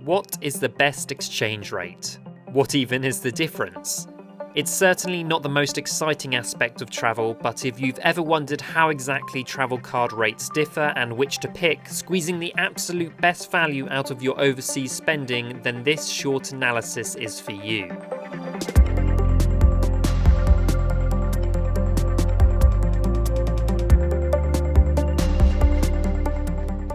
What is the best exchange rate? What even is the difference? It's certainly not the most exciting aspect of travel, but if you've ever wondered how exactly travel card rates differ and which to pick, squeezing the absolute best value out of your overseas spending, then this short analysis is for you.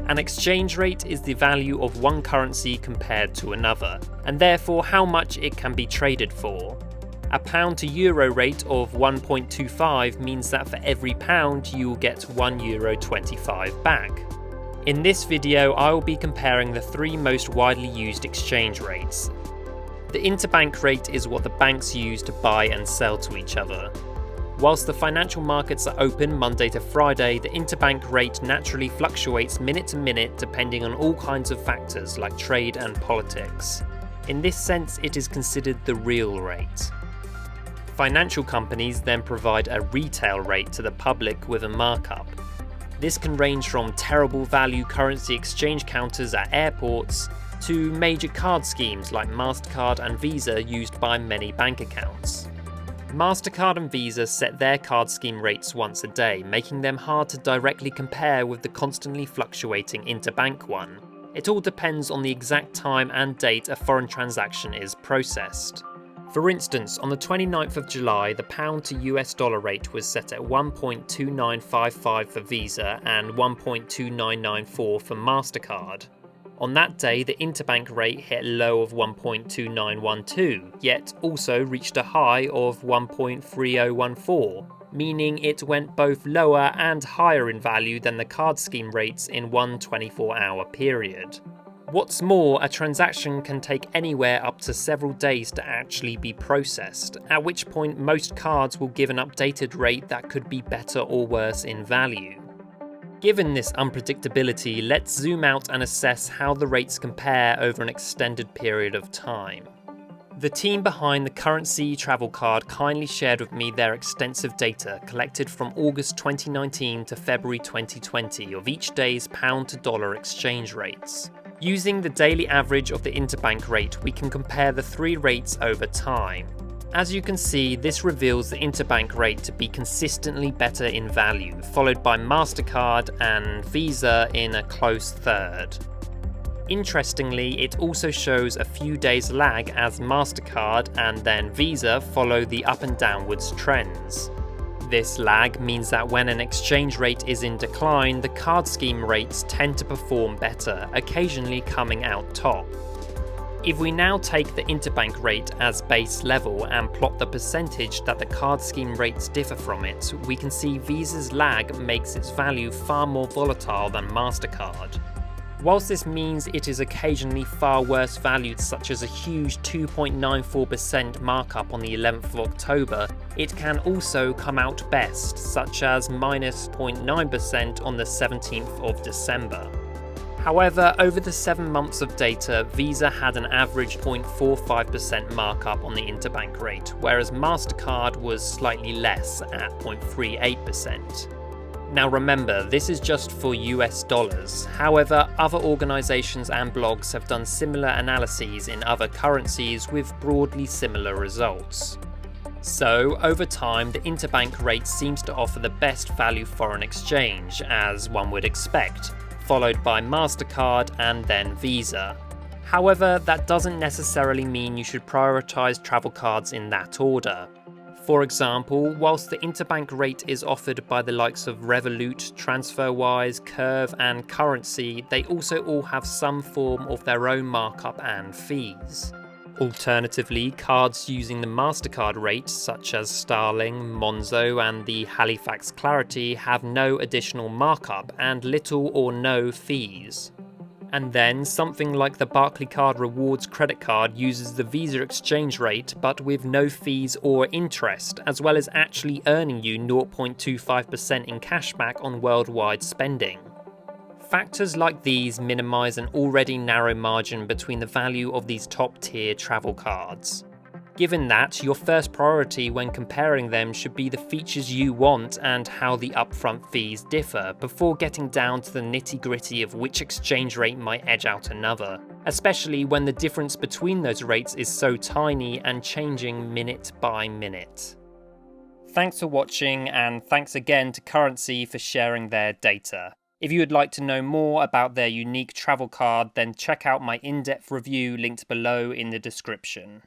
An exchange rate is the value of one currency compared to another, and therefore how much it can be traded for. A pound to euro rate of 1.25 means that for every pound you will get €1.25 back. In this video I will be comparing the three most widely used exchange rates. The interbank rate is what the banks use to buy and sell to each other. Whilst the financial markets are open Monday to Friday, the interbank rate naturally fluctuates minute to minute depending on all kinds of factors like trade and politics. In this sense, it is considered the real rate. Financial companies then provide a retail rate to the public with a markup. This can range from terrible value currency exchange counters at airports to major card schemes like Mastercard and Visa used by many bank accounts. Mastercard and Visa set their card scheme rates once a day, making them hard to directly compare with the constantly fluctuating interbank one. It all depends on the exact time and date a foreign transaction is processed. For instance, on the 29th of July, the pound to US dollar rate was set at 1.2955 for Visa and 1.2994 for Mastercard. On that day, the interbank rate hit a low of 1.2912, yet also reached a high of 1.3014, meaning it went both lower and higher in value than the card scheme rates in one 24-hour period. What's more, a transaction can take anywhere up to several days to actually be processed, at which point most cards will give an updated rate that could be better or worse in value. Given this unpredictability, let's zoom out and assess how the rates compare over an extended period of time. The team behind the Currency Travel Card kindly shared with me their extensive data collected from August 2019 to February 2020 of each day's pound to dollar exchange rates. Using the daily average of the interbank rate, we can compare the three rates over time. As you can see, this reveals the interbank rate to be consistently better in value, followed by Mastercard and Visa in a close third. Interestingly, it also shows a few days lag as Mastercard and then Visa follow the up and downwards trends. This lag means that when an exchange rate is in decline, the card scheme rates tend to perform better, occasionally coming out top. If we now take the interbank rate as base level and plot the percentage that the card scheme rates differ from it, we can see Visa's lag makes its value far more volatile than Mastercard. Whilst this means it is occasionally far worse valued, such as a huge 2.94% markup on the 11th of October, it can also come out best, such as minus 0.9% on the 17th of December. However, over the 7 months of data, Visa had an average 0.45% markup on the interbank rate, whereas Mastercard was slightly less at 0.38%. Now remember, this is just for US dollars. However, other organisations and blogs have done similar analyses in other currencies with broadly similar results. So, over time, the interbank rate seems to offer the best value foreign exchange, as one would expect, followed by Mastercard and then Visa. However, that doesn't necessarily mean you should prioritise travel cards in that order. For example, whilst the interbank rate is offered by the likes of Revolut, TransferWise, Curve and Currency, they also all have some form of their own markup and fees. Alternatively, cards using the Mastercard rate, such as Starling, Monzo and the Halifax Clarity, have no additional markup and little or no fees. And then something like the Barclaycard Rewards credit card uses the Visa exchange rate but with no fees or interest, as well as actually earning you 0.25% in cashback on worldwide spending. Factors like these minimise an already narrow margin between the value of these top-tier travel cards. Given that, your first priority when comparing them should be the features you want and how the upfront fees differ, before getting down to the nitty-gritty of which exchange rate might edge out another, especially when the difference between those rates is so tiny and changing minute by minute. Thanks for watching, and thanks again to Currency for sharing their data. If you would like to know more about their unique travel card, then check out my in-depth review linked below in the description.